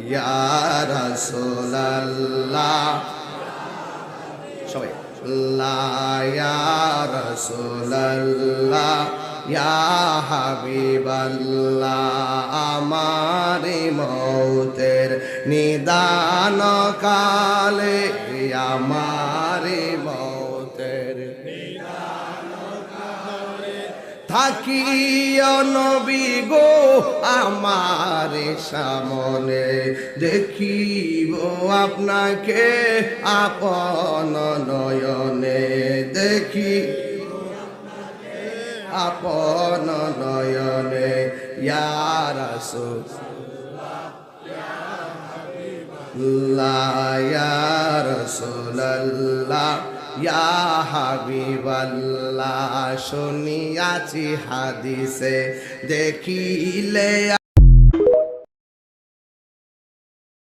ইয়া রাসূলুল্লাহ সবাই ইয়া রাসূলুল্লাহ ইয়া হাবিবাল্লাহ আমার মৌতের নিদান কালে আমার মৌতের থাকিও নবী গো আমার সামনে দেখিব আপনাকে আপন নয়নে দেখি আপন নয়নে ইয়া রাসূলুল্লাহ ইয়া রাসূলুল্লাহ ইয়া হাবিবাল্লাহ শুনিয়াছি হাদিসে দেখিলে